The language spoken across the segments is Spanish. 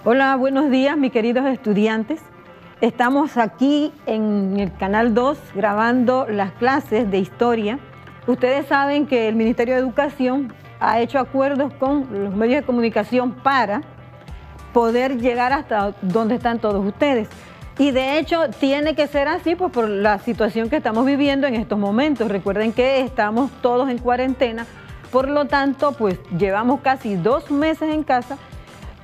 Hola, buenos días, mis queridos estudiantes. Estamos aquí en el Canal 2 grabando las clases de historia. Ustedes saben que el Ministerio de Educación ha hecho acuerdos con los medios de comunicación para poder llegar hasta donde están todos ustedes. Y de hecho tiene que ser así pues, por la situación que estamos viviendo en estos momentos. Recuerden que estamos todos en cuarentena, por lo tanto pues llevamos casi 2 meses en casa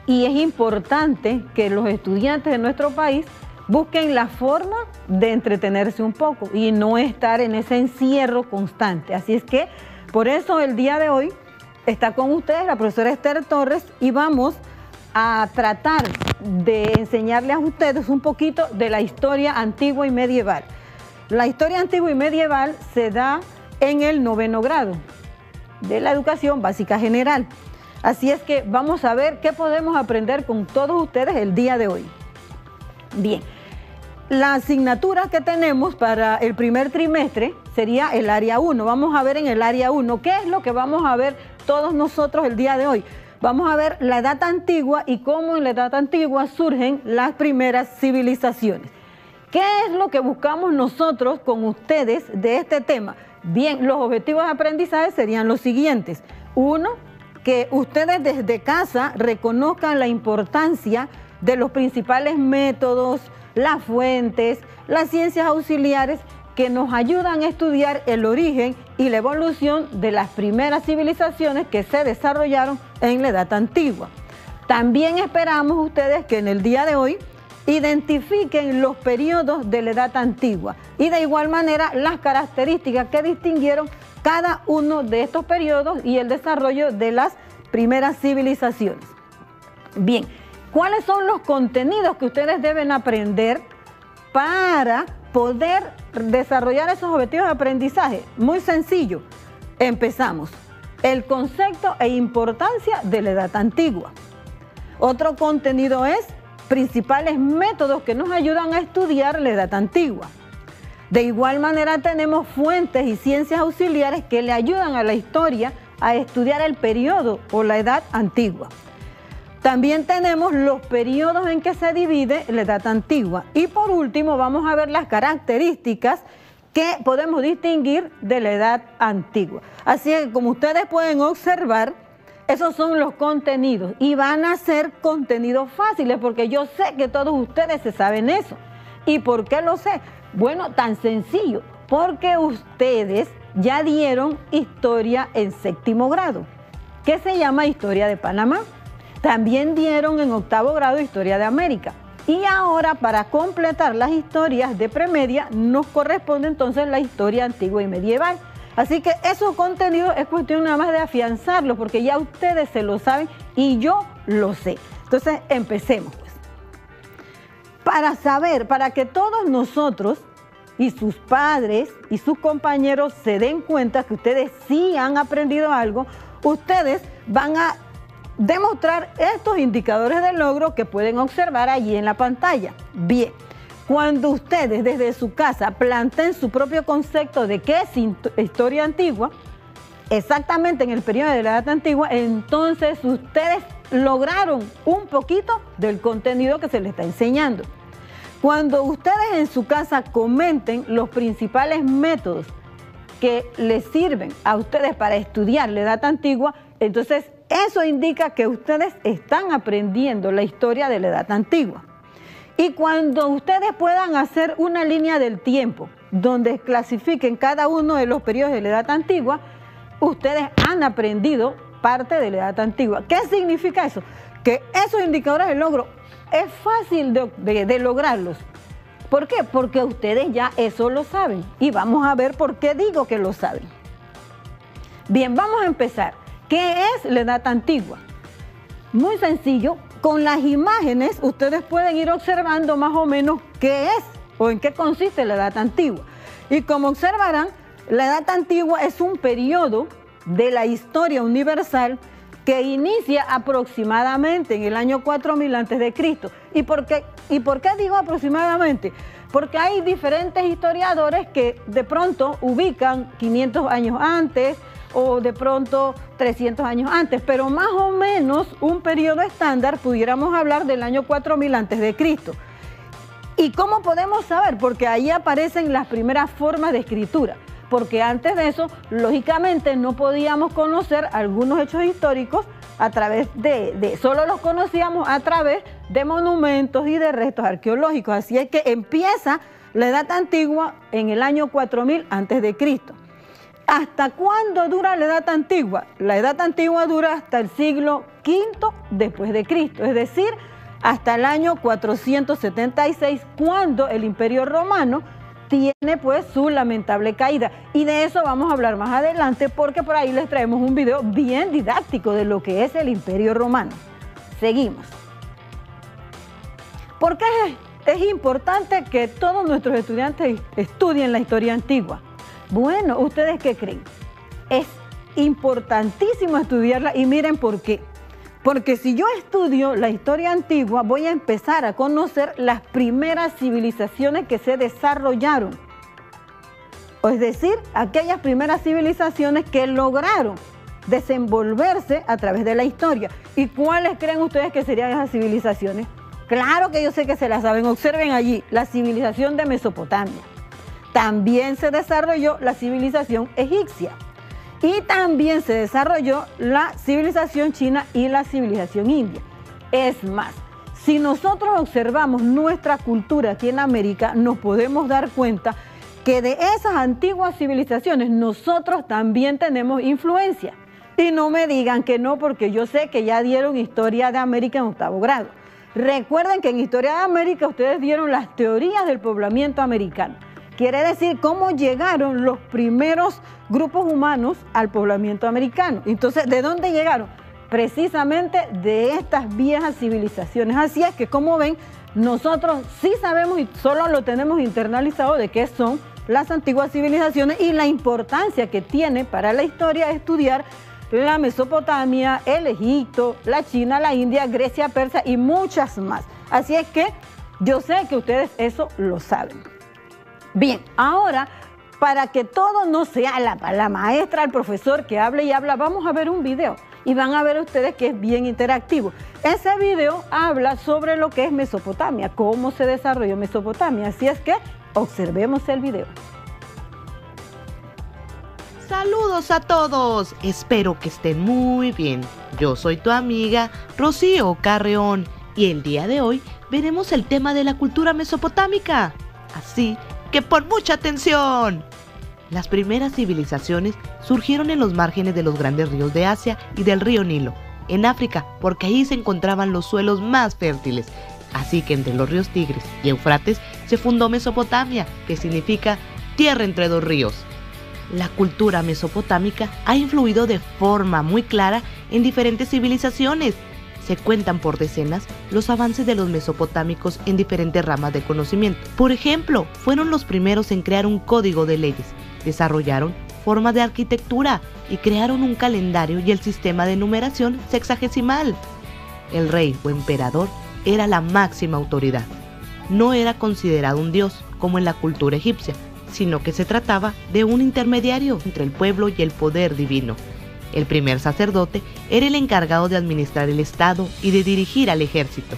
y es importante que los estudiantes de nuestro país busquen la forma de entretenerse un poco y no estar en ese encierro constante. Así es que por eso el día de hoy está con ustedes la profesora Esther Torres y vamos a tratar de enseñarles a ustedes un poquito de la historia antigua y medieval. La historia antigua y medieval se da en el 9º grado de la educación básica general. Así es que vamos a ver qué podemos aprender con todos ustedes el día de hoy. Bien, la asignatura que tenemos para el primer trimestre sería el área 1. Vamos a ver en el área 1 qué es lo que vamos a ver todos nosotros el día de hoy. Vamos a ver la edad antigua y cómo en la edad antigua surgen las primeras civilizaciones. ¿Qué es lo que buscamos nosotros con ustedes de este tema? Bien, los objetivos de aprendizaje serían los siguientes. 1, que ustedes desde casa reconozcan la importancia de los principales métodos, las fuentes, las ciencias auxiliares que nos ayudan a estudiar el origen y la evolución de las primeras civilizaciones que se desarrollaron en la edad antigua. También esperamos ustedes que en el día de hoy identifiquen los periodos de la edad antigua y de igual manera las características que distinguieron cada uno de estos periodos y el desarrollo de las primeras civilizaciones. Bien, ¿cuáles son los contenidos que ustedes deben aprender para poder desarrollar esos objetivos de aprendizaje? Muy sencillo. Empezamos. El concepto e importancia de la edad antigua. Otro contenido es principales métodos que nos ayudan a estudiar la edad antigua. De igual manera tenemos fuentes y ciencias auxiliares que le ayudan a la historia a estudiar el periodo o la edad antigua. También tenemos los periodos en que se divide la edad antigua. Y por último vamos a ver las características que podemos distinguir de la edad antigua. Así que como ustedes pueden observar, esos son los contenidos y van a ser contenidos fáciles porque yo sé que todos ustedes se saben eso. ¿Y por qué lo sé? Bueno, tan sencillo, porque ustedes ya dieron historia en 7º grado, que se llama Historia de Panamá. También dieron en 8º grado Historia de América. Y ahora, para completar las historias de premedia, nos corresponde entonces la historia antigua y medieval. Así que esos contenidos es cuestión nada más de afianzarlos, porque ya ustedes se lo saben y yo lo sé. Entonces, empecemos. Para saber, para que todos nosotros y sus padres y sus compañeros se den cuenta que ustedes sí han aprendido algo, ustedes van a demostrar estos indicadores de logro que pueden observar allí en la pantalla. Bien, cuando ustedes desde su casa planteen su propio concepto de qué es historia antigua, exactamente en el periodo de la edad antigua, entonces ustedes lograron un poquito del contenido que se les está enseñando. Cuando ustedes en su casa comenten los principales métodos que les sirven a ustedes para estudiar la edad antigua, entonces eso indica que ustedes están aprendiendo la historia de la edad antigua. Y cuando ustedes puedan hacer una línea del tiempo donde clasifiquen cada uno de los periodos de la edad antigua, ustedes han aprendido parte de la edad antigua. ¿Qué significa eso? Que esos indicadores de logro es fácil de lograrlos. ¿Por qué? Porque ustedes ya eso lo saben. Y vamos a ver por qué digo que lo saben. Bien, vamos a empezar. ¿Qué es la edad antigua? Muy sencillo. Con las imágenes ustedes pueden ir observando más o menos qué es o en qué consiste la edad antigua. Y como observarán, la edad antigua es un periodo de la historia universal que inicia aproximadamente en el año 4000 a.C. ¿Y por qué digo aproximadamente? Porque hay diferentes historiadores que de pronto ubican 500 años antes, o de pronto 300 años antes, pero más o menos un periodo estándar pudiéramos hablar del año 4000 antes de Cristo. ¿Y cómo podemos saber? Porque ahí aparecen las primeras formas de escritura, porque antes de eso, lógicamente, no podíamos conocer algunos hechos históricos a través solo los conocíamos a través de monumentos y de restos arqueológicos. Así es que empieza la Edad Antigua en el año 4000 antes de Cristo. ¿Hasta cuándo dura la Edad Antigua? La Edad Antigua dura hasta el siglo V después de Cristo, es decir, hasta el año 476, cuando el Imperio Romano tiene pues su lamentable caída. Y de eso vamos a hablar más adelante, porque por ahí les traemos un video bien didáctico de lo que es el Imperio Romano. Seguimos. ¿Por qué es importante que todos nuestros estudiantes estudien la historia antigua? Bueno, ¿ustedes qué creen? Es importantísimo estudiarla y miren por qué. Porque si yo estudio la historia antigua, voy a empezar a conocer las primeras civilizaciones que se desarrollaron. Es decir, aquellas primeras civilizaciones que lograron desenvolverse a través de la historia. ¿Y cuáles creen ustedes que serían esas civilizaciones? Claro que yo sé que se las saben. Observen allí, la civilización de Mesopotamia. También se desarrolló la civilización egipcia. Y también se desarrolló la civilización china y la civilización india. Es más, si nosotros observamos nuestra cultura aquí en América, nos podemos dar cuenta que de esas antiguas civilizaciones nosotros también tenemos influencia. Y no me digan que no, porque yo sé que ya dieron Historia de América en 8º grado. Recuerden que en Historia de América ustedes dieron las teorías del poblamiento americano. Quiere decir cómo llegaron los primeros grupos humanos al poblamiento americano. Entonces, ¿de dónde llegaron? Precisamente de estas viejas civilizaciones. Así es que, como ven, nosotros sí sabemos y solo lo tenemos internalizado de qué son las antiguas civilizaciones y la importancia que tiene para la historia estudiar la Mesopotamia, el Egipto, la China, la India, Grecia, Persia y muchas más. Así es que yo sé que ustedes eso lo saben. Bien, ahora, para que todo no sea la maestra, el profesor que hable y habla, vamos a ver un video y van a ver ustedes que es bien interactivo. Ese video habla sobre lo que es Mesopotamia, cómo se desarrolló Mesopotamia, así es que observemos el video. Saludos a todos, espero que estén muy bien. Yo soy tu amiga Rocío Carreón y el día de hoy veremos el tema de la cultura mesopotámica. Así que pon mucha atención. Las primeras civilizaciones surgieron en los márgenes de los grandes ríos de Asia y del río Nilo, en África, porque ahí se encontraban los suelos más fértiles. Así que entre los ríos Tigris y Éufrates se fundó Mesopotamia, que significa tierra entre dos ríos. La cultura mesopotámica ha influido de forma muy clara en diferentes civilizaciones. Se cuentan por decenas los avances de los mesopotámicos en diferentes ramas de conocimiento. Por ejemplo, fueron los primeros en crear un código de leyes, desarrollaron formas de arquitectura y crearon un calendario y el sistema de numeración sexagesimal. El rey o emperador era la máxima autoridad. No era considerado un dios como en la cultura egipcia, sino que se trataba de un intermediario entre el pueblo y el poder divino. El primer sacerdote era el encargado de administrar el Estado y de dirigir al ejército.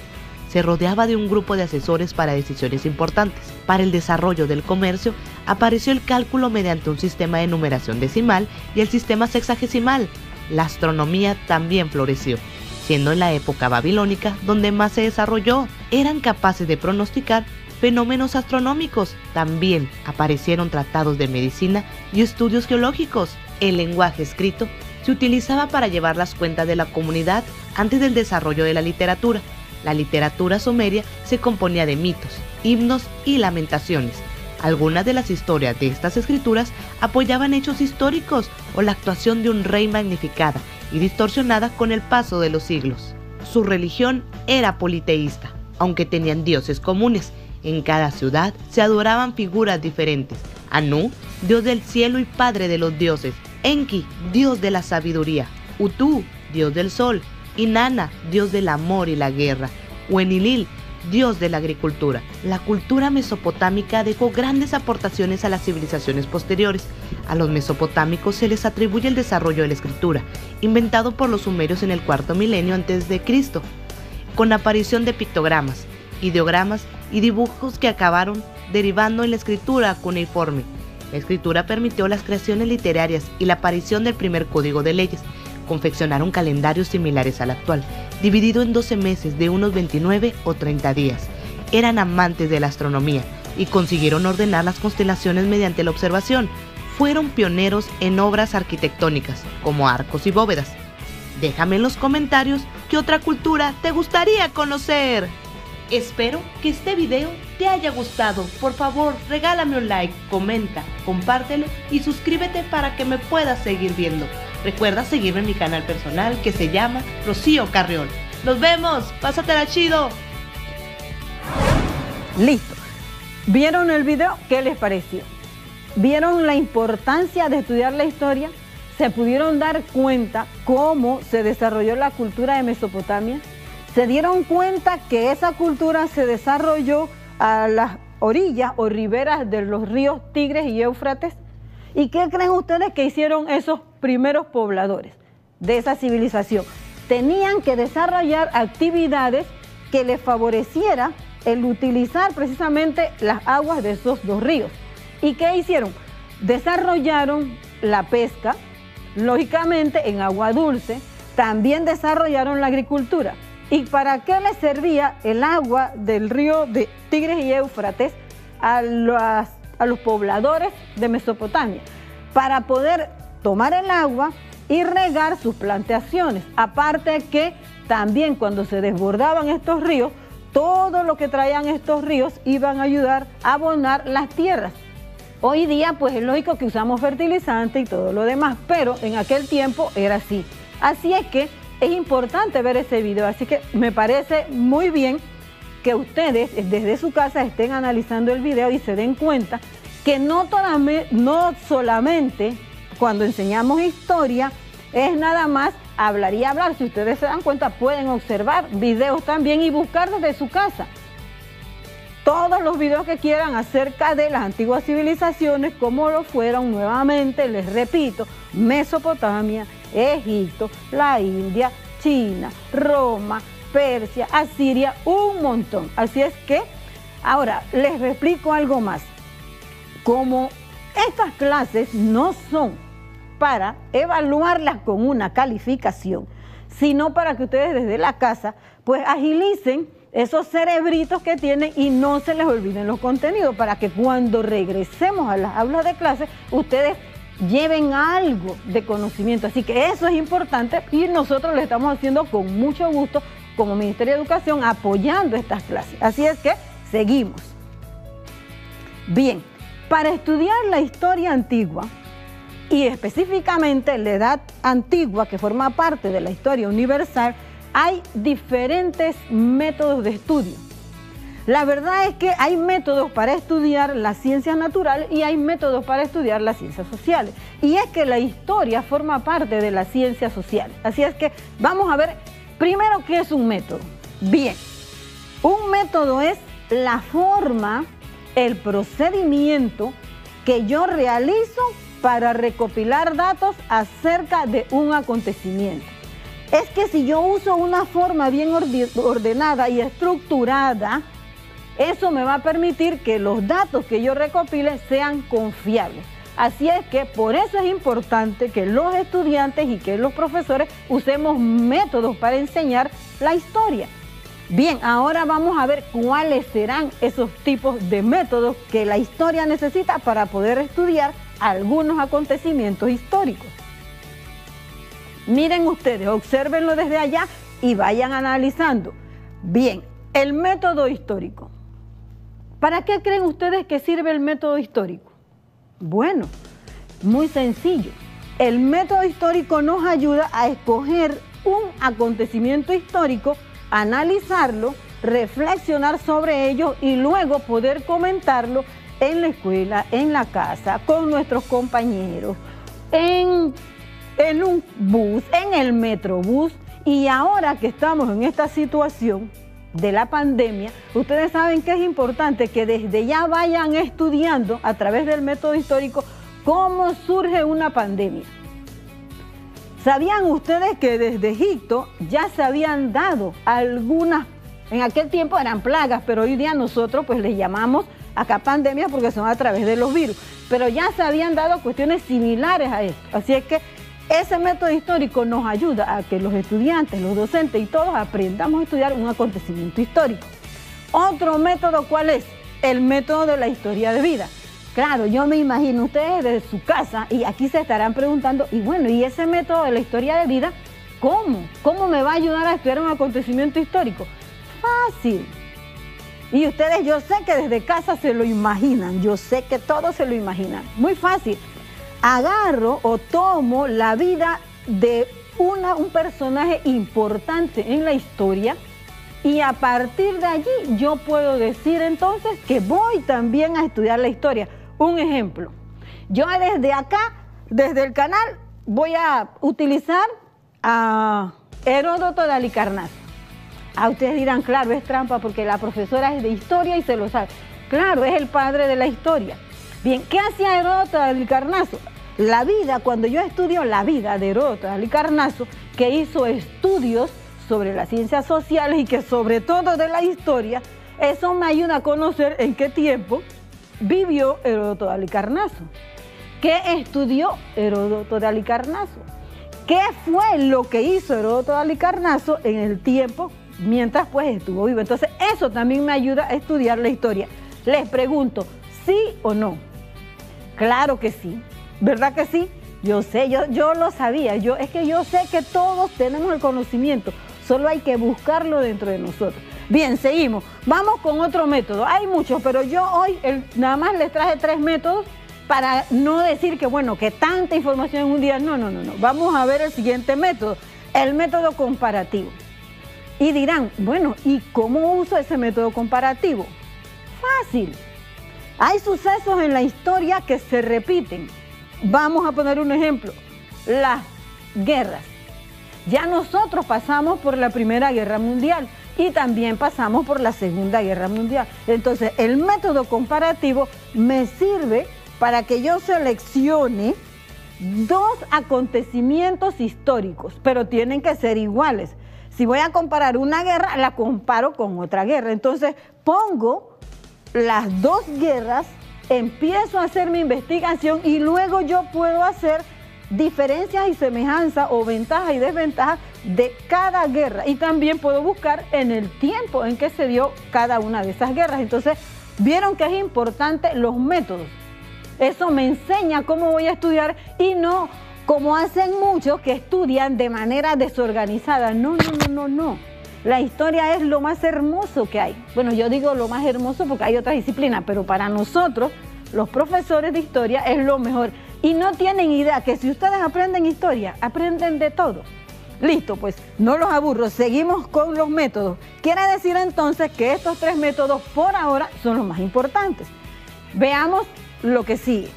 Se rodeaba de un grupo de asesores para decisiones importantes. Para el desarrollo del comercio, apareció el cálculo mediante un sistema de numeración decimal y el sistema sexagesimal. La astronomía también floreció, siendo en la época babilónica donde más se desarrolló. Eran capaces de pronosticar fenómenos astronómicos. También aparecieron tratados de medicina y estudios geológicos. El lenguaje escrito se utilizaba para llevar las cuentas de la comunidad antes del desarrollo de la literatura. La literatura sumeria se componía de mitos, himnos y lamentaciones. Algunas de las historias de estas escrituras apoyaban hechos históricos o la actuación de un rey magnificada y distorsionada con el paso de los siglos. Su religión era politeísta, aunque tenían dioses comunes. En cada ciudad se adoraban figuras diferentes. Anu, dios del cielo y padre de los dioses. Enki, dios de la sabiduría. Utu, dios del sol. Inanna, dios del amor y la guerra. Enlil, dios de la agricultura. La cultura mesopotámica dejó grandes aportaciones a las civilizaciones posteriores. A los mesopotámicos se les atribuye el desarrollo de la escritura, inventado por los sumerios en el cuarto milenio antes de Cristo, con la aparición de pictogramas, ideogramas y dibujos que acabaron derivando en la escritura cuneiforme. La escritura permitió las creaciones literarias y la aparición del primer código de leyes. Confeccionaron calendarios similares al actual, dividido en 12 meses de unos 29 o 30 días. Eran amantes de la astronomía y consiguieron ordenar las constelaciones mediante la observación. Fueron pioneros en obras arquitectónicas, como arcos y bóvedas. Déjame en los comentarios qué otra cultura te gustaría conocer. Espero que este video te haya gustado. Por favor, regálame un like, comenta, compártelo y suscríbete para que me puedas seguir viendo. Recuerda seguirme en mi canal personal que se llama Rocío Carreón. ¡Nos vemos! ¡Pásatela chido! Listo. ¿Vieron el video? ¿Qué les pareció? ¿Vieron la importancia de estudiar la historia? ¿Se pudieron dar cuenta cómo se desarrolló la cultura de Mesopotamia? ¿Se dieron cuenta que esa cultura se desarrolló a las orillas o riberas de los ríos Tigres y Éufrates? ¿Y qué creen ustedes que hicieron esos primeros pobladores de esa civilización? Tenían que desarrollar actividades que les favoreciera el utilizar precisamente las aguas de esos dos ríos. ¿Y qué hicieron? Desarrollaron la pesca, lógicamente en agua dulce, también desarrollaron la agricultura. ¿Y para qué les servía el agua del río de Tigres y Éufrates a los pobladores de Mesopotamia? Para poder tomar el agua y regar sus plantaciones. Aparte que también cuando se desbordaban estos ríos, todo lo que traían estos ríos iban a ayudar a abonar las tierras. Hoy día pues es lógico que usamos fertilizantes y todo lo demás, pero en aquel tiempo era así. Así es que es importante ver ese video, así que me parece muy bien que ustedes desde su casa estén analizando el video y se den cuenta que no solamente cuando enseñamos historia es nada más hablar y hablar. Si ustedes se dan cuenta pueden observar videos también y buscar desde su casa todos los videos que quieran acerca de las antiguas civilizaciones, como lo fueron nuevamente, les repito, Mesopotamia, Egipto, la India, China, Roma, Persia, Asiria, un montón. Así es que ahora les explico algo más. Como estas clases no son para evaluarlas con una calificación, sino para que ustedes desde la casa pues agilicen esos cerebritos que tienen y no se les olviden los contenidos, para que cuando regresemos a las aulas de clase ustedes lleven algo de conocimiento. Así que eso es importante y nosotros lo estamos haciendo con mucho gusto como Ministerio de Educación, apoyando estas clases. Así es que seguimos. Bien, para estudiar la historia antigua y específicamente la edad antigua, que forma parte de la historia universal, hay diferentes métodos de estudio. La verdad es que hay métodos para estudiar las ciencias naturales y hay métodos para estudiar las ciencias sociales. Y es que la historia forma parte de las ciencias sociales. Así es que vamos a ver primero qué es un método. Bien, un método es la forma, el procedimiento que yo realizo para recopilar datos acerca de un acontecimiento. Es que si yo uso una forma bien ordenada y estructurada, eso me va a permitir que los datos que yo recopile sean confiables. Así es que por eso es importante que los estudiantes y que los profesores usemos métodos para enseñar la historia. Bien, ahora vamos a ver cuáles serán esos tipos de métodos que la historia necesita para poder estudiar algunos acontecimientos históricos. Miren ustedes, obsérvenlo desde allá y vayan analizando. Bien, el método histórico. ¿Para qué creen ustedes que sirve el método histórico? Bueno, muy sencillo. El método histórico nos ayuda a escoger un acontecimiento histórico, analizarlo, reflexionar sobre ello y luego poder comentarlo en la escuela, en la casa, con nuestros compañeros, en un bus, en el metrobús. Y ahora que estamos en esta situación de la pandemia, ustedes saben que es importante que desde ya vayan estudiando a través del método histórico cómo surge una pandemia. ¿Sabían ustedes que desde Egipto ya se habían dado algunas, en aquel tiempo eran plagas, pero hoy día nosotros pues les llamamos acá pandemias porque son a través de los virus, pero ya se habían dado cuestiones similares a esto? Así es que ese método histórico nos ayuda a que los estudiantes, los docentes y todos aprendamos a estudiar un acontecimiento histórico. Otro método, ¿cuál es? El método de la historia de vida. Claro, yo me imagino ustedes desde su casa y aquí se estarán preguntando, y bueno, ¿y ese método de la historia de vida cómo? ¿Cómo me va a ayudar a estudiar un acontecimiento histórico? Fácil. Y ustedes, yo sé que desde casa se lo imaginan, yo sé que todos se lo imaginan. Muy fácil. Agarro o tomo la vida de un personaje importante en la historia y a partir de allí yo puedo decir entonces que voy también a estudiar la historia. Un ejemplo, yo desde acá, desde el canal, voy a utilizar a Heródoto de Halicarnaso. Ustedes dirán, claro, es trampa porque la profesora es de historia y se lo sabe. Claro, es el padre de la historia. Bien, ¿qué hacía Heródoto de Halicarnaso? La vida, cuando yo estudio la vida de Heródoto de Halicarnaso, que hizo estudios sobre las ciencias sociales y que sobre todo de la historia, eso me ayuda a conocer en qué tiempo vivió Heródoto de Halicarnaso. ¿Qué estudió Heródoto de Halicarnaso? ¿Qué fue lo que hizo Heródoto de Halicarnaso en el tiempo mientras pues estuvo vivo? Entonces eso también me ayuda a estudiar la historia. Les pregunto, ¿sí o no? Claro que sí. ¿Verdad que sí? Yo sé, yo lo sabía. Es que yo sé que todos tenemos el conocimiento. Solo hay que buscarlo dentro de nosotros. Bien, seguimos. Vamos con otro método. Hay muchos, pero yo hoy nada más les traje 3 métodos para no decir que, bueno, que tanta información en un día. No. Vamos a ver el siguiente método, el método comparativo. Y dirán, bueno, ¿y cómo uso ese método comparativo? Fácil. Hay sucesos en la historia que se repiten. Vamos a poner un ejemplo, las guerras. Ya nosotros pasamos por la Primera Guerra Mundial y también pasamos por la Segunda Guerra Mundial. Entonces, el método comparativo me sirve para que yo seleccione 2 acontecimientos históricos, pero tienen que ser iguales. Si voy a comparar una guerra, la comparo con otra guerra. Entonces, pongo las 2 guerras, empiezo a hacer mi investigación y luego yo puedo hacer diferencias y semejanzas o ventajas y desventajas de cada guerra y también puedo buscar en el tiempo en que se dio cada una de esas guerras. Entonces, vieron que es importante los métodos. Eso me enseña cómo voy a estudiar y no como hacen muchos que estudian de manera desorganizada. No. La historia es lo más hermoso que hay. Bueno, yo digo lo más hermoso porque hay otras disciplinas, pero para nosotros, los profesores de historia, es lo mejor. Y no tienen idea que si ustedes aprenden historia, aprenden de todo. Listo, pues no los aburro, seguimos con los métodos. Quiere decir entonces que estos 3 métodos por ahora son los más importantes. Veamos lo que sigue.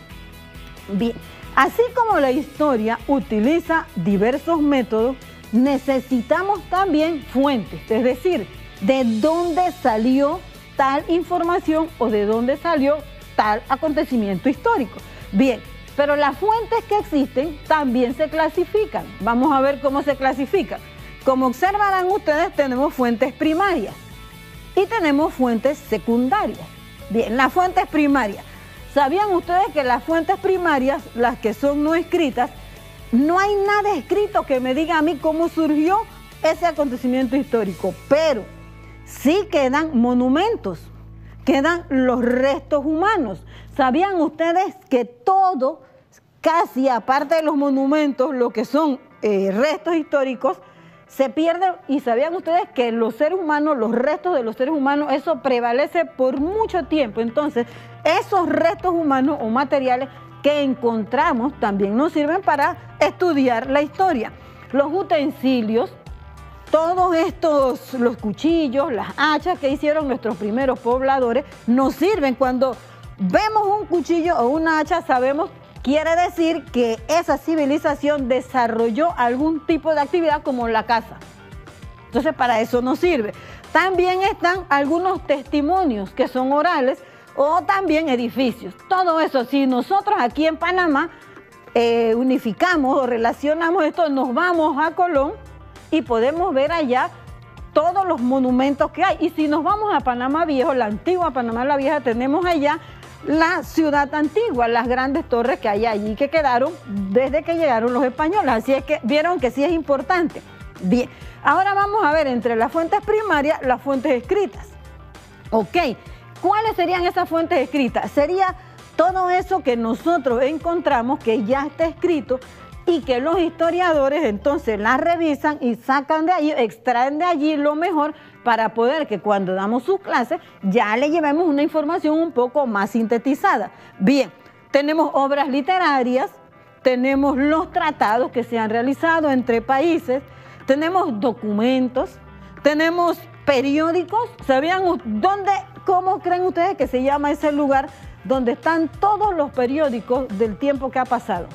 Bien, así como la historia utiliza diversos métodos, necesitamos también fuentes, es decir, de dónde salió tal información o de dónde salió tal acontecimiento histórico. Bien, pero las fuentes que existen también se clasifican. Vamos a ver cómo se clasifican. Como observarán ustedes, tenemos fuentes primarias y tenemos fuentes secundarias. Bien, las fuentes primarias. ¿Sabían ustedes que las fuentes primarias, las que son no escritas, no hay nada escrito que me diga a mí cómo surgió ese acontecimiento histórico? Pero sí quedan monumentos, quedan los restos humanos. ¿Sabían ustedes que todo, casi aparte de los monumentos, lo que son restos históricos, se pierden? Y sabían ustedes que los seres humanos, los restos de los seres humanos, eso prevalece por mucho tiempo. Entonces, esos restos humanos o materiales que encontramos también nos sirven para estudiar la historia. Los utensilios, todos estos, los cuchillos, las hachas que hicieron nuestros primeros pobladores, nos sirven. Cuando vemos un cuchillo o una hacha, sabemos, quiere decir que esa civilización desarrolló algún tipo de actividad como la caza. Entonces, para eso nos sirve. También están algunos testimonios que son orales o también edificios. Todo eso, si nosotros aquí en Panamá unificamos o relacionamos esto, nos vamos a Colón y podemos ver allá todos los monumentos que hay. Y si nos vamos a Panamá Viejo, la antigua Panamá la Vieja, tenemos allá la ciudad antigua, las grandes torres que hay allí que quedaron desde que llegaron los españoles. Así es que vieron que sí es importante. Bien, ahora vamos a ver entre las fuentes primarias, las fuentes escritas. Ok, ¿cuáles serían esas fuentes escritas? Sería todo eso que nosotros encontramos que ya está escrito y que los historiadores entonces las revisan y sacan de allí, extraen de allí lo mejor para poder que cuando damos sus clases ya le llevemos una información un poco más sintetizada. Bien, tenemos obras literarias, tenemos los tratados que se han realizado entre países, tenemos documentos, tenemos periódicos. ¿Sabían cómo creen ustedes que se llama ese lugar donde están todos los periódicos del tiempo que ha pasado?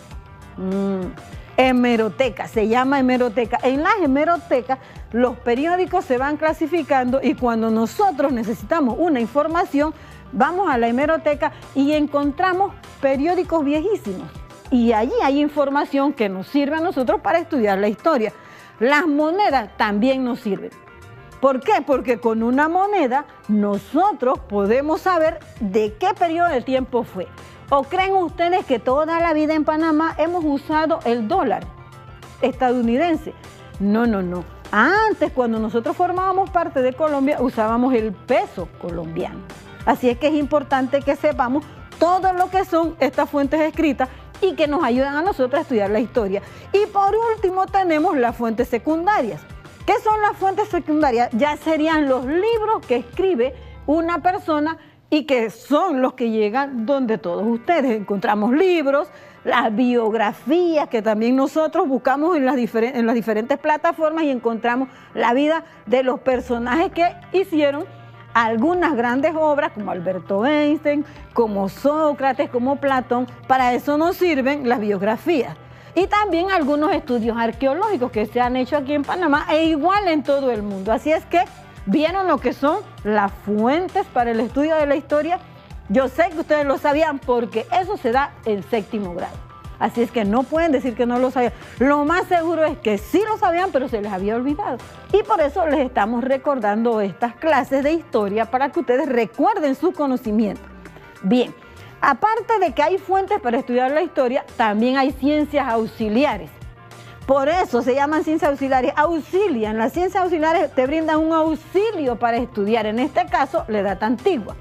Hemeroteca, se llama hemeroteca. En las hemerotecas los periódicos se van clasificando y cuando nosotros necesitamos una información, vamos a la hemeroteca y encontramos periódicos viejísimos. Y allí hay información que nos sirve a nosotros para estudiar la historia. Las monedas también nos sirven. ¿Por qué? Porque con una moneda nosotros podemos saber de qué periodo de tiempo fue. ¿O creen ustedes que toda la vida en Panamá hemos usado el dólar estadounidense? No, no, no. Antes, cuando nosotros formábamos parte de Colombia, usábamos el peso colombiano. Así es que es importante que sepamos todo lo que son estas fuentes escritas y que nos ayudan a nosotros a estudiar la historia. Y por último tenemos las fuentes secundarias. ¿Qué son las fuentes secundarias? Ya serían los libros que escribe una persona y que son los que llegan donde todos ustedes. Encontramos libros, las biografías que también nosotros buscamos en las diferentes plataformas y encontramos la vida de los personajes que hicieron algunas grandes obras como Alberto Einstein, como Sócrates, como Platón. Para eso nos sirven las biografías. Y también algunos estudios arqueológicos que se han hecho aquí en Panamá e igual en todo el mundo. Así es que vieron lo que son las fuentes para el estudio de la historia. Yo sé que ustedes lo sabían porque eso se da en 7º grado. Así es que no pueden decir que no lo sabían. Lo más seguro es que sí lo sabían, pero se les había olvidado. Y por eso les estamos recordando estas clases de historia para que ustedes recuerden su conocimiento. Bien, aparte de que hay fuentes para estudiar la historia, también hay ciencias auxiliares. Por eso se llaman ciencias auxiliares, auxilian. Las ciencias auxiliares te brindan un auxilio para estudiar, en este caso, la edad antigua.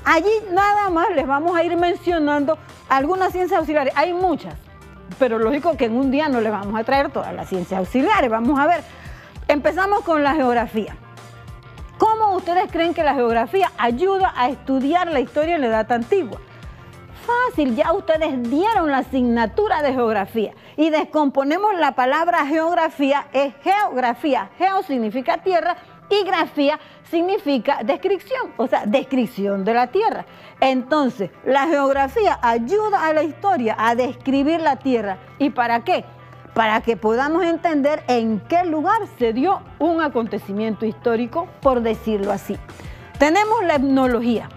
Allí nada más les vamos a ir mencionando algunas ciencias auxiliares. Hay muchas, pero lógico que en un día no les vamos a traer todas las ciencias auxiliares. Vamos a ver, empezamos con la geografía. ¿Cómo ustedes creen que la geografía ayuda a estudiar la historia en la edad antigua? Fácil, ya ustedes dieron la asignatura de geografía y descomponemos la palabra geografía, es geografía. Geo significa tierra y grafía significa descripción, o sea, descripción de la tierra. Entonces, la geografía ayuda a la historia a describir la tierra. ¿Y para qué? Para que podamos entender en qué lugar se dio un acontecimiento histórico, por decirlo así. Tenemos la etnología.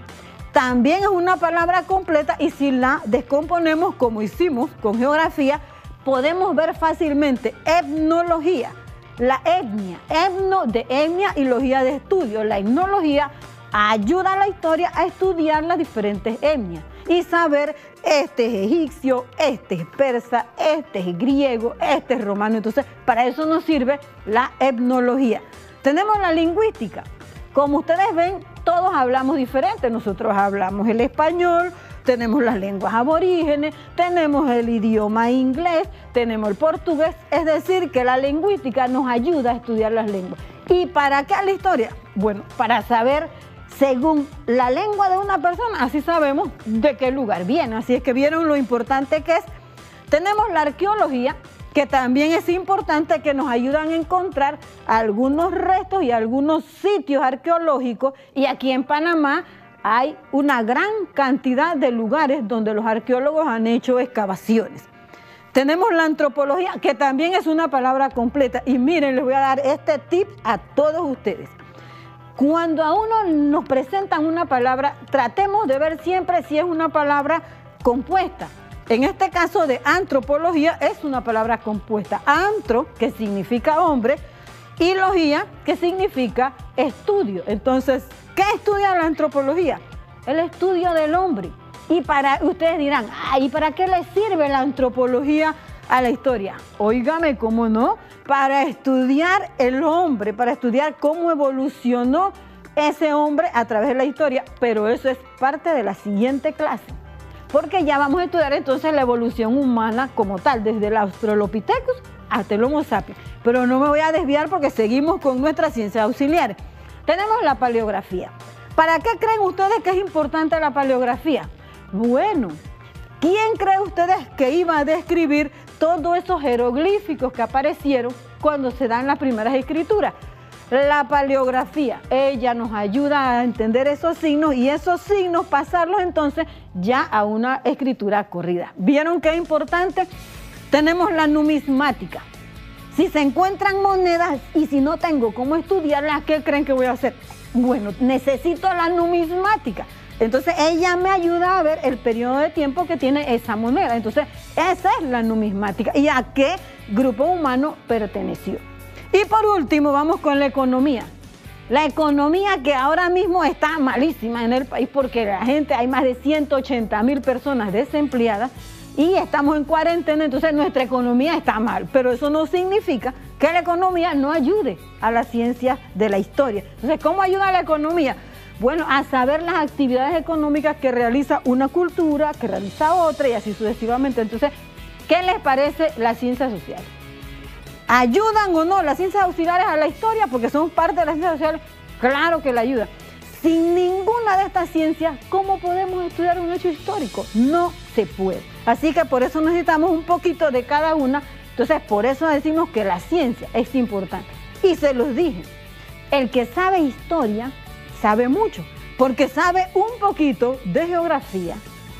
También es una palabra completa y si la descomponemos como hicimos con geografía, podemos ver fácilmente etnología, la etnia, etno de etnia y logía de estudio. La etnología ayuda a la historia a estudiar las diferentes etnias y saber este es egipcio, este es persa, este es griego, este es romano. Entonces, para eso nos sirve la etnología. Tenemos la lingüística. Como ustedes ven, todos hablamos diferente. Nosotros hablamos el español, tenemos las lenguas aborígenes, tenemos el idioma inglés, tenemos el portugués. Es decir, que la lingüística nos ayuda a estudiar las lenguas. ¿Y para qué la historia? Bueno, para saber, según la lengua de una persona, así sabemos de qué lugar viene. Así es que vieron lo importante que es. Tenemos la arqueología, que también es importante, que nos ayudan a encontrar algunos restos y algunos sitios arqueológicos. Y aquí en Panamá hay una gran cantidad de lugares donde los arqueólogos han hecho excavaciones. Tenemos la antropología, que también es una palabra completa. Y miren, les voy a dar este tip a todos ustedes. Cuando a uno nos presentan una palabra, tratemos de ver siempre si es una palabra compuesta. En este caso de antropología es una palabra compuesta. Antro, que significa hombre, y logía, que significa estudio. Entonces, ¿qué estudia la antropología? El estudio del hombre. Y ustedes dirán, ¿y para qué le sirve la antropología a la historia? Óigame, ¿cómo no? Para estudiar el hombre, para estudiar cómo evolucionó ese hombre a través de la historia. Pero eso es parte de la siguiente clase. Porque ya vamos a estudiar entonces la evolución humana como tal, desde el Australopithecus hasta el Homo sapiens. Pero no me voy a desviar porque seguimos con nuestras ciencias auxiliares. Tenemos la paleografía. ¿Para qué creen ustedes que es importante la paleografía? Bueno, ¿quién creen ustedes que iba a describir todos esos jeroglíficos que aparecieron cuando se dan las primeras escrituras? La paleografía, ella nos ayuda a entender esos signos y esos signos pasarlos entonces ya a una escritura corrida. ¿Vieron qué importante? Tenemos la numismática. Si se encuentran monedas y si no tengo cómo estudiarlas, ¿qué creen que voy a hacer? Bueno, necesito la numismática. Entonces ella me ayuda a ver el periodo de tiempo que tiene esa moneda. Entonces esa es la numismática y a qué grupo humano perteneció. Y por último vamos con la economía. La economía que ahora mismo está malísima en el país porque la gente, hay más de 180,000 personas desempleadas y estamos en cuarentena, entonces nuestra economía está mal. Pero eso no significa que la economía no ayude a la ciencia de la historia. Entonces, ¿cómo ayuda a la economía? Bueno, a saber las actividades económicas que realiza una cultura, que realiza otra y así sucesivamente. Entonces, ¿qué les parece la ciencia social? ¿Ayudan o no las ciencias auxiliares a la historia? Porque son parte de las ciencias sociales. Claro que la ayuda. Sin ninguna de estas ciencias, ¿cómo podemos estudiar un hecho histórico? No se puede. Así que por eso necesitamos un poquito de cada una. Entonces, por eso decimos que la ciencia es importante. Y se los dije, el que sabe historia sabe mucho, porque sabe un poquito de geografía,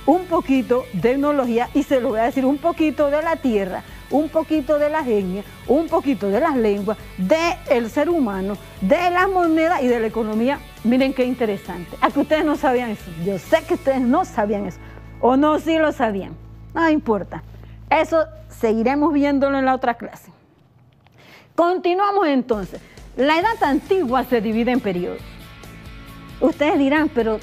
un poquito de etnología, y se lo voy a decir, un poquito de la tierra, un poquito de las etnias, un poquito de las lenguas, del ser humano, de las monedas y de la economía. Miren qué interesante. ¿A que ustedes no sabían eso? Yo sé que ustedes no sabían eso. ¿O no sí lo sabían? No importa. Eso seguiremos viéndolo en la otra clase. Continuamos entonces. La edad antigua se divide en periodos. Ustedes dirán, pero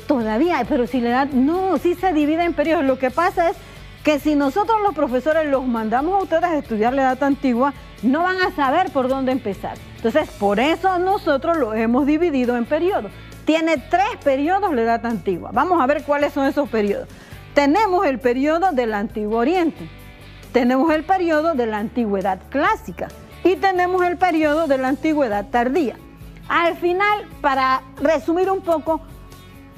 si la edad... No, sí se divide en periodos. Lo que pasa es que si nosotros los profesores los mandamos a ustedes a estudiar la edad antigua, no van a saber por dónde empezar. Entonces, por eso nosotros lo hemos dividido en periodos. Tiene 3 periodos la edad antigua. Vamos a ver cuáles son esos periodos. Tenemos el periodo del Antiguo Oriente, tenemos el periodo de la Antigüedad Clásica y tenemos el periodo de la Antigüedad Tardía. Al final, para resumir un poco,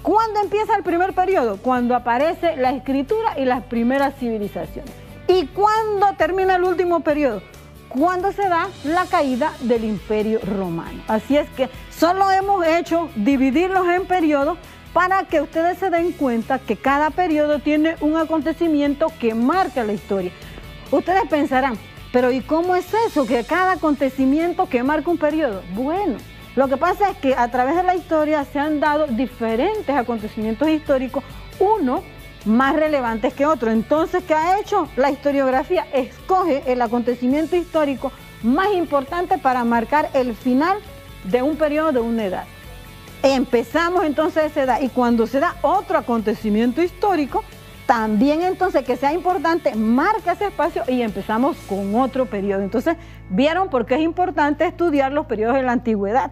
¿cuándo empieza el primer periodo? Cuando aparece la escritura y las primeras civilizaciones. ¿Y cuándo termina el último periodo? Cuando se da la caída del Imperio Romano. Así es que solo hemos hecho dividirlos en periodos para que ustedes se den cuenta que cada periodo tiene un acontecimiento que marca la historia. Ustedes pensarán, pero ¿y cómo es eso? Que cada acontecimiento que marca un periodo. Bueno, lo que pasa es que a través de la historia se han dado diferentes acontecimientos históricos, uno más relevantes que otro. Entonces, ¿qué ha hecho la historiografía? Escoge el acontecimiento histórico más importante para marcar el final de un periodo, de una edad. Empezamos entonces esa edad y cuando se da otro acontecimiento histórico, también entonces que sea importante, marca ese espacio y empezamos con otro periodo. Entonces, ¿vieron por qué es importante estudiar los periodos de la antigüedad?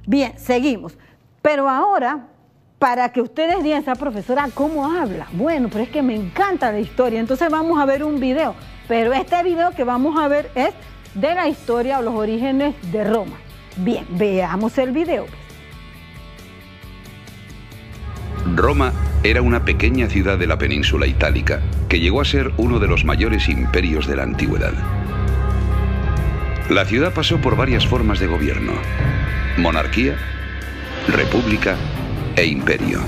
Bien, seguimos. Pero ahora, para que ustedes digan, esa profesora, ¿cómo habla? Bueno, pero es que me encanta la historia. Entonces vamos a ver un video. Pero este video que vamos a ver es de la historia o los orígenes de Roma. Bien, veamos el video. Roma era una pequeña ciudad de la península itálica que llegó a ser uno de los mayores imperios de la antigüedad. La ciudad pasó por varias formas de gobierno: monarquía, república e imperio.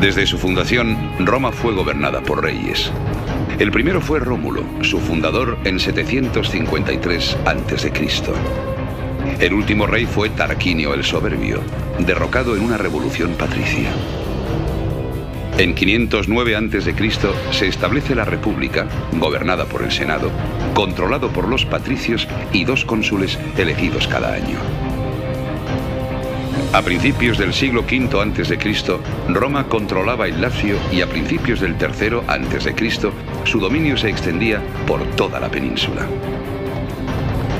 Desde su fundación, Roma fue gobernada por reyes. El primero fue Rómulo, su fundador en 753 a.C. El último rey fue Tarquinio el Soberbio, derrocado en una revolución patricia. En 509 a.C. se establece la República, gobernada por el Senado, controlado por los patricios y 2 cónsules elegidos cada año. A principios del siglo V a.C., Roma controlaba el Lacio y a principios del III a.C., su dominio se extendía por toda la península.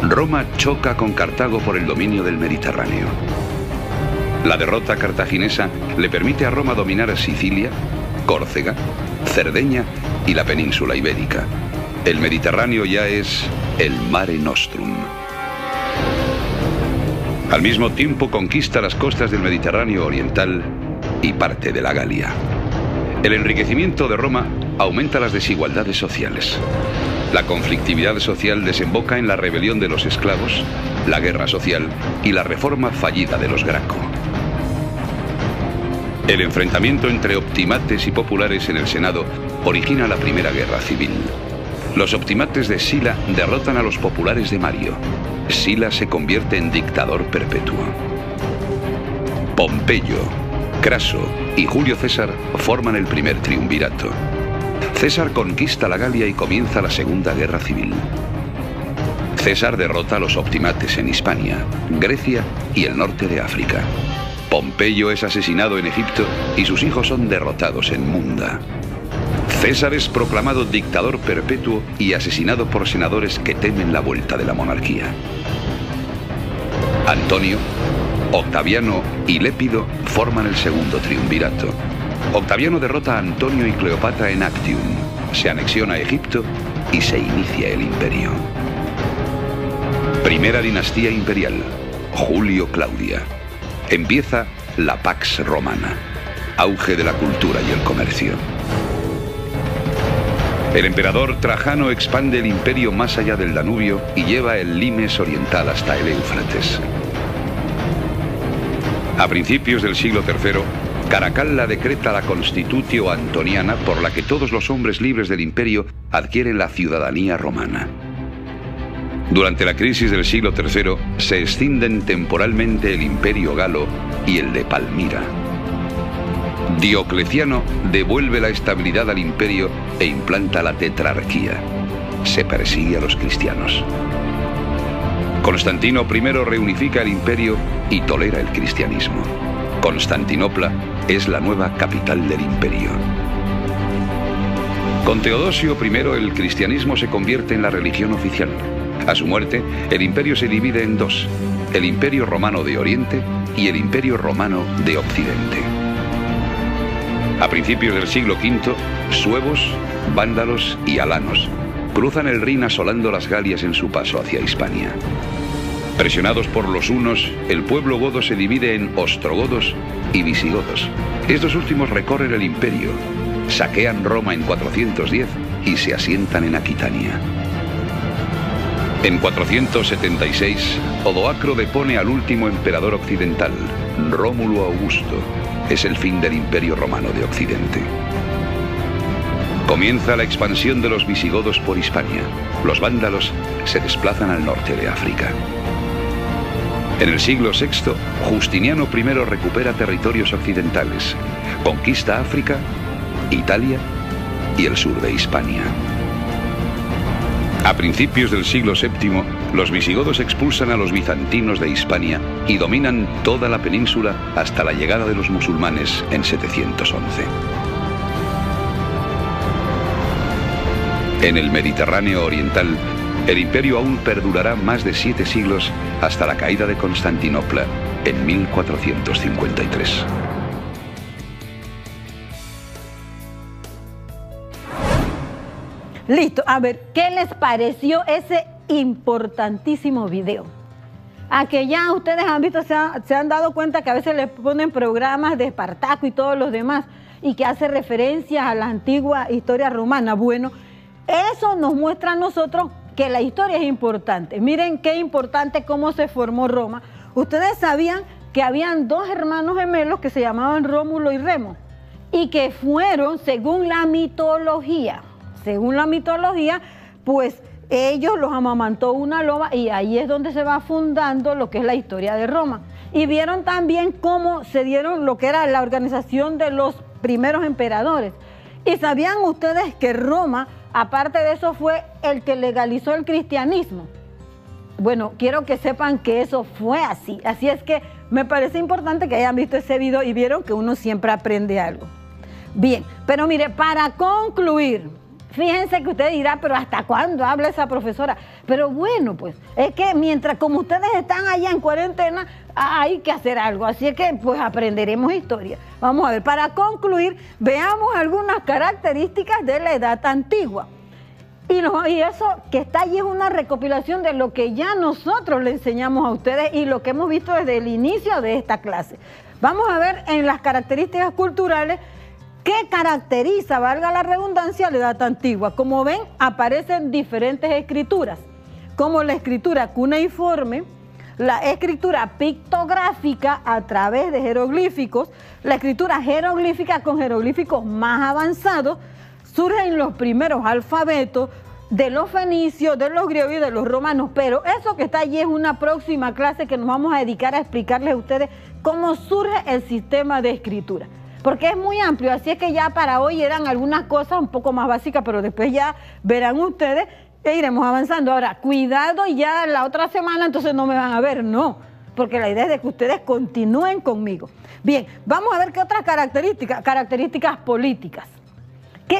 Roma choca con Cartago por el dominio del Mediterráneo. La derrota cartaginesa le permite a Roma dominar a Sicilia, Córcega, Cerdeña y la península ibérica. El Mediterráneo ya es el Mare Nostrum. Al mismo tiempo conquista las costas del Mediterráneo oriental y parte de la Galia. El enriquecimiento de Roma aumenta las desigualdades sociales. La conflictividad social desemboca en la rebelión de los esclavos, la guerra social y la reforma fallida de los Graco. El enfrentamiento entre optimates y populares en el Senado origina la Primera Guerra Civil. Los optimates de Sila derrotan a los populares de Mario. Sila se convierte en dictador perpetuo. Pompeyo, Craso y Julio César forman el primer triunvirato. César conquista la Galia y comienza la Segunda Guerra Civil. César derrota a los optimates en Hispania, Grecia y el norte de África. Pompeyo es asesinado en Egipto y sus hijos son derrotados en Munda. César es proclamado dictador perpetuo y asesinado por senadores que temen la vuelta de la monarquía. Antonio, Octaviano y Lépido forman el segundo triunvirato. Octaviano derrota a Antonio y Cleopatra en Actium, se anexiona Egipto y se inicia el imperio. Primera dinastía imperial, Julio-Claudia. Empieza la Pax Romana, auge de la cultura y el comercio. El emperador Trajano expande el imperio más allá del Danubio y lleva el limes oriental hasta el Éufrates. A principios del siglo III, Caracalla decreta la Constitutio Antoniana por la que todos los hombres libres del imperio adquieren la ciudadanía romana. Durante la crisis del siglo III se escinden temporalmente el imperio galo y el de Palmira. Diocleciano devuelve la estabilidad al imperio e implanta la tetrarquía. Se persigue a los cristianos. Constantino I reunifica el imperio y tolera el cristianismo. Constantinopla es la nueva capital del imperio. Con Teodosio I el cristianismo se convierte en la religión oficial. A su muerte, el imperio se divide en 2, el Imperio Romano de Oriente y el Imperio Romano de Occidente. A principios del siglo V, suevos, vándalos y alanos cruzan el Rin asolando las Galias en su paso hacia Hispania. Presionados por los hunos, el pueblo godo se divide en ostrogodos y visigodos. Estos últimos recorren el imperio, saquean Roma en 410 y se asientan en Aquitania. En 476, Odoacro depone al último emperador occidental, Rómulo Augusto. Es el fin del Imperio Romano de Occidente. Comienza la expansión de los visigodos por Hispania. Los vándalos se desplazan al norte de África. En el siglo VI, Justiniano I recupera territorios occidentales, conquista África, Italia y el sur de Hispania. A principios del siglo VII, los visigodos expulsan a los bizantinos de Hispania y dominan toda la península hasta la llegada de los musulmanes en 711. En el Mediterráneo oriental, el imperio aún perdurará más de 7 siglos hasta la caída de Constantinopla en 1453. Listo, a ver, ¿qué les pareció ese importantísimo video? A que ya ustedes han visto, se han dado cuenta que a veces les ponen programas de Espartaco y todos los demás y que hace referencia a la antigua historia romana. Bueno, eso nos muestra a nosotros que la historia es importante. Miren qué importante cómo se formó Roma. Ustedes sabían que habían 2 hermanos gemelos que se llamaban Rómulo y Remo y que fueron, según la mitología, pues ellos los amamantó una loba y ahí es donde se va fundando lo que es la historia de Roma. Y vieron también cómo se dieron lo que era la organización de los primeros emperadores. Y sabían ustedes que Roma, aparte de eso, fue el que legalizó el cristianismo. Bueno, quiero que sepan que eso fue así. Así es que me parece importante que hayan visto ese video y vieron que uno siempre aprende algo. Bien, pero mire, para concluir, fíjense que usted dirá, pero ¿hasta cuándo habla esa profesora? Pero bueno, pues, es que mientras como ustedes están allá en cuarentena, hay que hacer algo. Así es que, pues, aprenderemos historia. Vamos a ver, para concluir, veamos algunas características de la edad antigua. Y eso que está allí es una recopilación de lo que ya nosotros le enseñamos a ustedes y lo que hemos visto desde el inicio de esta clase. Vamos a ver en las características culturales qué caracteriza, valga la redundancia, la edad antigua. Como ven, aparecen diferentes escrituras, como la escritura cuneiforme, la escritura pictográfica a través de jeroglíficos, la escritura jeroglífica con jeroglíficos más avanzados. Surgen los primeros alfabetos de los fenicios, de los griegos y de los romanos, pero eso que está allí es una próxima clase que nos vamos a dedicar a explicarles a ustedes cómo surge el sistema de escritura, porque es muy amplio, así es que ya para hoy eran algunas cosas un poco más básicas, pero después ya verán ustedes e iremos avanzando. Ahora, cuidado, ya la otra semana entonces no me van a ver, no, porque la idea es de que ustedes continúen conmigo. Bien, vamos a ver qué otras características políticas.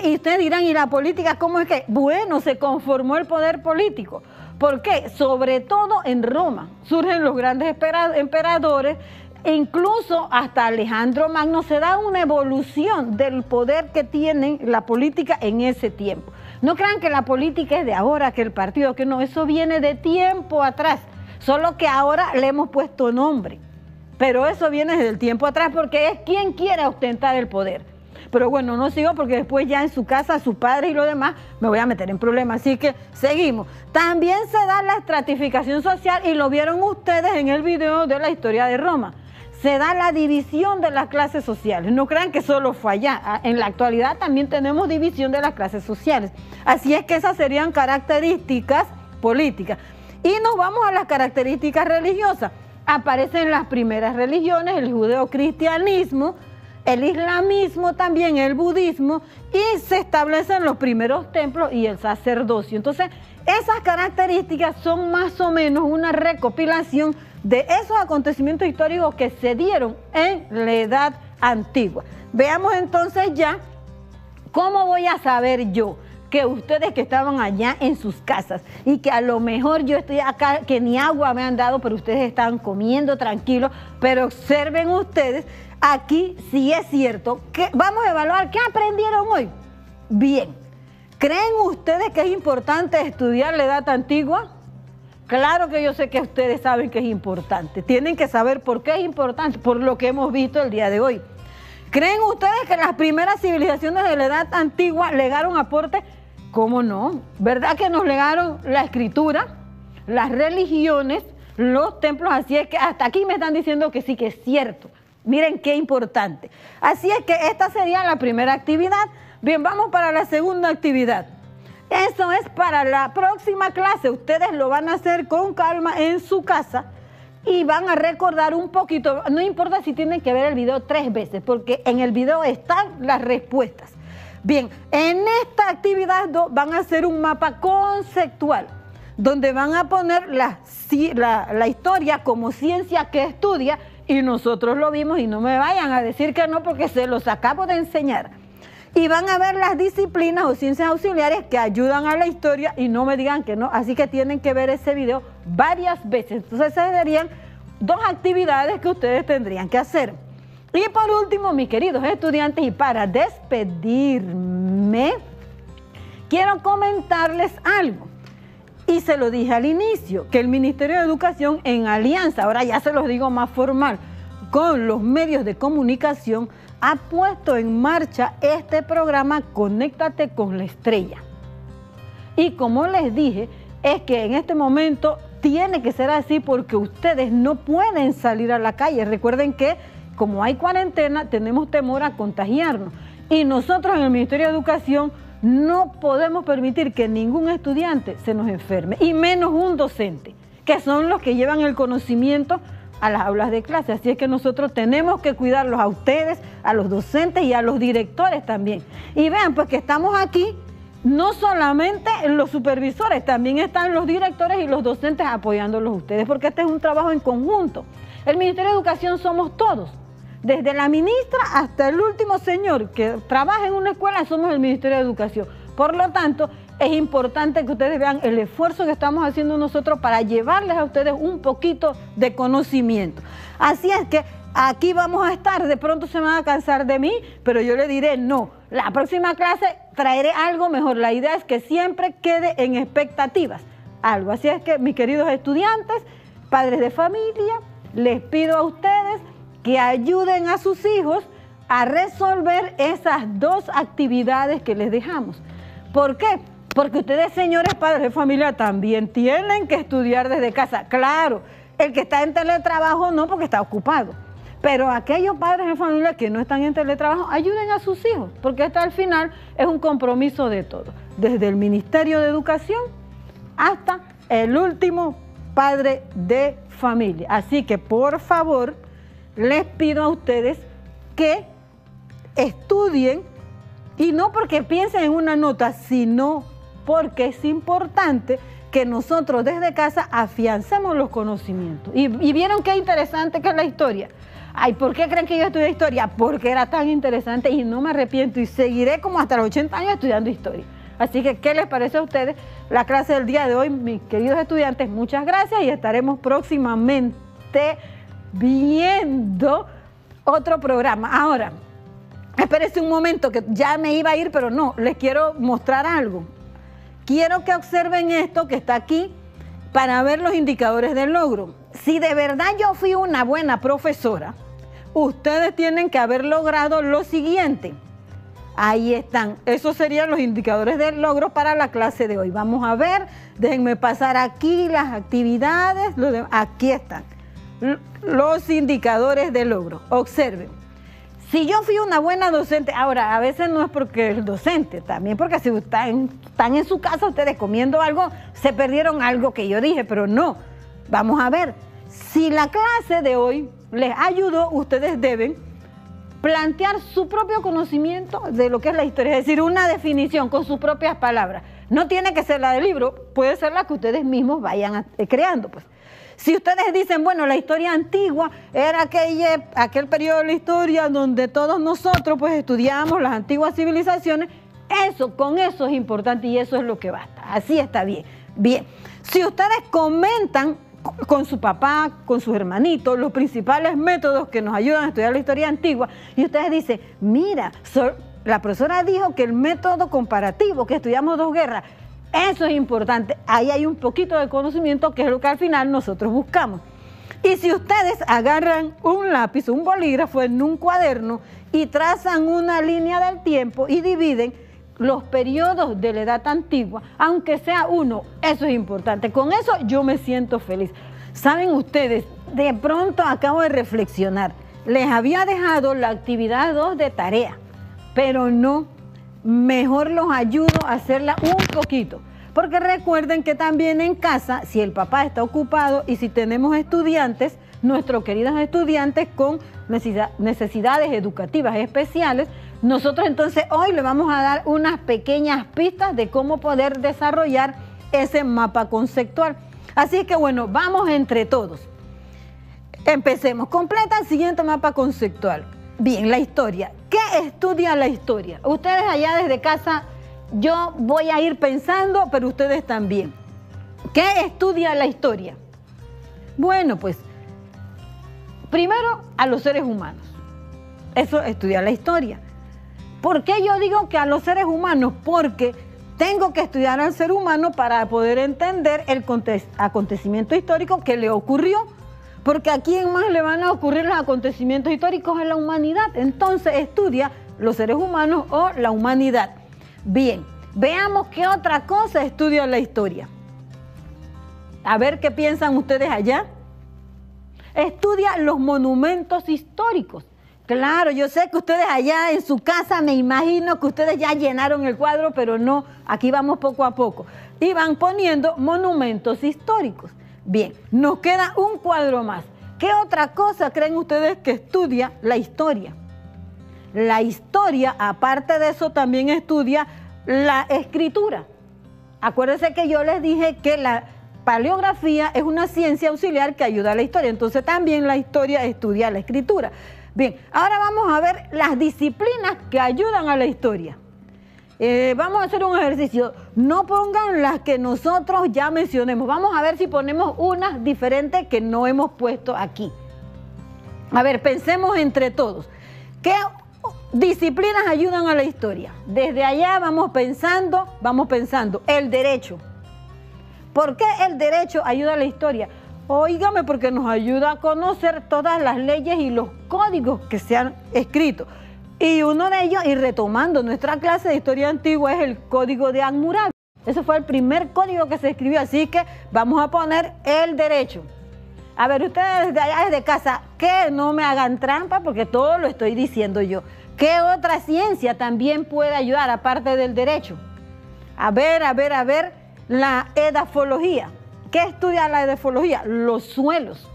Y ustedes dirán, ¿y la política cómo es que? Bueno, se conformó el poder político. ¿Por qué? Sobre todo en Roma. Surgen los grandes emperadores, e incluso hasta Alejandro Magno. Se da una evolución del poder que tienen la política en ese tiempo. No crean que la política es de ahora, que el partido, que no, eso viene de tiempo atrás. Solo que ahora le hemos puesto nombre. Pero eso viene desde el tiempo atrás porque es quien quiere ostentar el poder. Pero bueno, no sigo porque después ya en su casa, sus padres y lo demás, me voy a meter en problemas. Así que seguimos. También se da la estratificación social y lo vieron ustedes en el video de la historia de Roma. Se da la división de las clases sociales. No crean que solo fue allá. En la actualidad también tenemos división de las clases sociales. Así es que esas serían características políticas. Y nos vamos a las características religiosas. Aparecen las primeras religiones, el judeocristianismo, el islamismo, también el budismo, y se establecen los primeros templos y el sacerdocio. Entonces, esas características son más o menos una recopilación de esos acontecimientos históricos que se dieron en la edad antigua. Veamos entonces ya cómo voy a saber yo que ustedes que estaban allá en sus casas y que a lo mejor yo estoy acá, que ni agua me han dado, pero ustedes estaban comiendo tranquilos, pero observen ustedes. Aquí sí es cierto que vamos a evaluar qué aprendieron hoy. Bien, ¿creen ustedes que es importante estudiar la edad antigua? Claro que yo sé que ustedes saben que es importante. Tienen que saber por qué es importante, por lo que hemos visto el día de hoy. ¿Creen ustedes que las primeras civilizaciones de la edad antigua legaron aportes? ¿Cómo no? ¿Verdad que nos legaron la escritura, las religiones, los templos? Así es que hasta aquí me están diciendo que sí, que es cierto. Miren qué importante. Así es que esta sería la primera actividad. Bien, vamos para la segunda actividad. Eso es para la próxima clase. Ustedes lo van a hacer con calma en su casa y van a recordar un poquito. No importa si tienen que ver el video 3 veces, porque en el video están las respuestas. Bien, en esta actividad 2 van a hacer un mapa conceptual, donde van a poner la historia como ciencia que estudia, y nosotros lo vimos, y no me vayan a decir que no, porque se los acabo de enseñar. Y van a ver las disciplinas o ciencias auxiliares que ayudan a la historia, y no me digan que no, así que tienen que ver ese video varias veces. Entonces esas serían 2 actividades que ustedes tendrían que hacer. Y por último, mis queridos estudiantes, y para despedirme, quiero comentarles algo. Y se lo dije al inicio, que el Ministerio de Educación, en alianza, ahora ya se los digo más formal, con los medios de comunicación, ha puesto en marcha este programa Conéctate con la Estrella. Y como les dije, es que en este momento tiene que ser así porque ustedes no pueden salir a la calle. Recuerden que como hay cuarentena, tenemos temor a contagiarnos. Y nosotros en el Ministerio de Educación No podemos permitir que ningún estudiante se nos enferme, y menos un docente, que son los que llevan el conocimiento a las aulas de clase. Así es que nosotros tenemos que cuidarlos a ustedes, a los docentes y a los directores también. Y vean, pues que estamos aquí, no solamente los supervisores, también están los directores y los docentes apoyándolos a ustedes, porque este es un trabajo en conjunto. El Ministerio de Educación somos todos. Desde la ministra hasta el último señor que trabaja en una escuela, somos el Ministerio de Educación. Por lo tanto, es importante que ustedes vean el esfuerzo que estamos haciendo nosotros para llevarles a ustedes un poquito de conocimiento. Así es que aquí vamos a estar, de pronto se van a cansar de mí, pero yo le diré no. La próxima clase traeré algo mejor. La idea es que siempre quede en expectativas algo. Así es que, mis queridos estudiantes, padres de familia, les pido a ustedes que ayuden a sus hijos a resolver esas dos actividades que les dejamos. ¿Por qué? Porque ustedes, señores padres de familia, también tienen que estudiar desde casa. Claro, el que está en teletrabajo no, porque está ocupado. Pero aquellos padres de familia que no están en teletrabajo, ayuden a sus hijos, porque esto al final es un compromiso de todos. Desde el Ministerio de Educación hasta el último padre de familia. Así que, por favor, les pido a ustedes que estudien, y no porque piensen en una nota, sino porque es importante que nosotros desde casa afiancemos los conocimientos. Y vieron qué interesante que es la historia. Ay, ¿por qué creen que yo estudié historia? Porque era tan interesante y no me arrepiento, y seguiré como hasta los 80 años estudiando historia. Así que, ¿qué les parece a ustedes la clase del día de hoy, mis queridos estudiantes? Muchas gracias, y estaremos próximamente viendo otro programa. Ahora, espérense un momento, que ya me iba a ir, pero no, les quiero mostrar algo. Quiero que observen esto que está aquí para ver los indicadores del logro. Si de verdad yo fui una buena profesora, ustedes tienen que haber logrado lo siguiente. Ahí están, esos serían los indicadores del logro para la clase de hoy. Vamos a ver, déjenme pasar aquí las actividades, aquí están los indicadores de logro. Observen, si yo fui una buena docente, ahora a veces no es porque el docente, también porque si están en su casa ustedes comiendo algo, se perdieron algo que yo dije, pero no. Vamos a ver, si la clase de hoy les ayudó, ustedes deben plantear su propio conocimiento de lo que es la historia, es decir, una definición con sus propias palabras. No tiene que ser la del libro, puede ser la que ustedes mismos vayan creando, pues. Si ustedes dicen, bueno, la historia antigua era aquel periodo de la historia donde todos nosotros pues estudiamos las antiguas civilizaciones, con eso es importante y eso es lo que basta. Así está bien. Bien, si ustedes comentan con su papá, con sus hermanitos, los principales métodos que nos ayudan a estudiar la historia antigua, y ustedes dicen, mira, la profesora dijo que el método comparativo, que estudiamos dos guerras, eso es importante. Ahí hay un poquito de conocimiento que es lo que al final nosotros buscamos. Y si ustedes agarran un lápiz, un bolígrafo en un cuaderno y trazan una línea del tiempo y dividen los periodos de la edad antigua, aunque sea uno, eso es importante. Con eso yo me siento feliz. Saben ustedes, de pronto acabo de reflexionar. Les había dejado la actividad 2 de tarea, pero no. Mejor los ayudo a hacerla un poquito, porque recuerden que también en casa, si el papá está ocupado y si tenemos estudiantes, nuestros queridos estudiantes con necesidades educativas especiales, nosotros entonces hoy le vamos a dar unas pequeñas pistas de cómo poder desarrollar ese mapa conceptual. Así que bueno, vamos entre todos. Empecemos, completa el siguiente mapa conceptual. Bien, la historia. ¿Qué estudia la historia? Ustedes allá desde casa, yo voy a ir pensando, pero ustedes también. ¿Qué estudia la historia? Bueno, pues, primero a los seres humanos. Eso estudia la historia. ¿Por qué yo digo que a los seres humanos? Porque tengo que estudiar al ser humano para poder entender el acontecimiento histórico que le ocurrió. Porque a quién más le van a ocurrir los acontecimientos históricos, a la humanidad. Entonces estudia los seres humanos o la humanidad. Bien, veamos qué otra cosa estudia la historia. A ver qué piensan ustedes allá. Estudia los monumentos históricos. Claro, yo sé que ustedes allá en su casa, me imagino que ustedes ya llenaron el cuadro, pero no, aquí vamos poco a poco. Y van poniendo monumentos históricos. Bien, nos queda un cuadro más. ¿Qué otra cosa creen ustedes que estudia la historia? La historia, aparte de eso, también estudia la escritura. Acuérdense que yo les dije que la paleografía es una ciencia auxiliar que ayuda a la historia. Entonces también la historia estudia la escritura. Bien, ahora vamos a ver las disciplinas que ayudan a la historia. Vamos a hacer un ejercicio. No pongan las que nosotros ya mencionemos. Vamos a ver si ponemos unas diferentes que no hemos puesto aquí. A ver, pensemos entre todos. ¿Qué disciplinas ayudan a la historia? Desde allá vamos pensando. El derecho. ¿Por qué el derecho ayuda a la historia? Óigame, porque nos ayuda a conocer todas las leyes y los códigos que se han escrito. Y uno de ellos, y retomando nuestra clase de historia antigua, es el Código de Hammurabi. Ese fue el primer código que se escribió, así que vamos a poner el derecho. A ver, ustedes desde allá, desde casa, que no me hagan trampa, porque todo lo estoy diciendo yo. ¿Qué otra ciencia también puede ayudar, aparte del derecho? A ver, la edafología. ¿Qué estudia la edafología? Los suelos.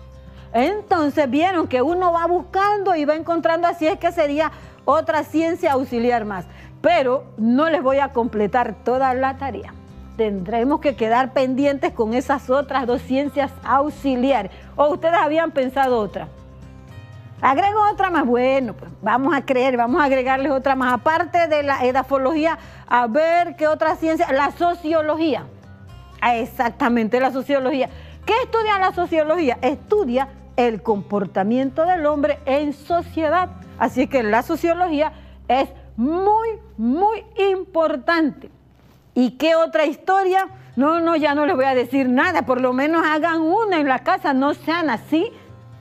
Entonces vieron que uno va buscando y va encontrando, así es que sería otra ciencia auxiliar más. Pero no les voy a completar toda la tarea. Tendremos que quedar pendientes con esas otras dos ciencias auxiliares. ¿O ustedes habían pensado otra? Agrego otra más. Bueno, pues vamos a agregarles otra más. Aparte de la edafología, a ver qué otra ciencia. La sociología. Exactamente, la sociología. ¿Qué estudia la sociología? Estudia el comportamiento del hombre en sociedad. Así que la sociología es muy, muy importante. ¿Y qué otra historia? No, ya no les voy a decir nada. Por lo menos hagan una en la casa, no sean así.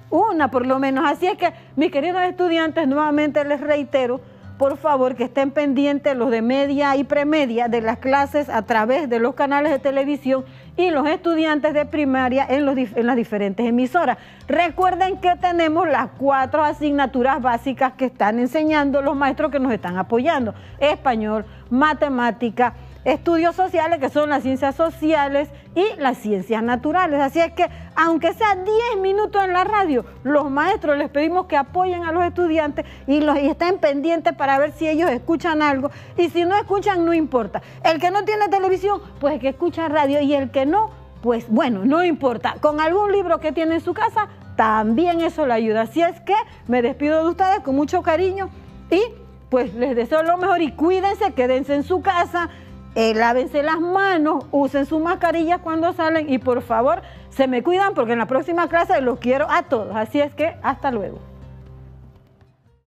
Una por lo menos. Así es que, mis queridos estudiantes, nuevamente les reitero, por favor, que estén pendientes los de media y premedia de las clases a través de los canales de televisión y los estudiantes de primaria en las diferentes emisoras. Recuerden que tenemos las 4 asignaturas básicas que están enseñando los maestros que nos están apoyando. Español, matemática, estudios sociales, que son las ciencias sociales, y las ciencias naturales. Así es que, aunque sea 10 minutos en la radio, los maestros les pedimos que apoyen a los estudiantes y estén pendientes para ver si ellos escuchan algo, y si no escuchan, no importa. El que no tiene televisión, pues que escucha radio, y el que no, pues bueno, no importa. Con algún libro que tiene en su casa, también eso le ayuda. Así es que me despido de ustedes con mucho cariño y pues les deseo lo mejor, y cuídense, quédense en su casa. Lávense las manos, usen sus mascarillas cuando salen, y por favor se me cuidan, porque en la próxima clase los quiero a todos. Así es que hasta luego.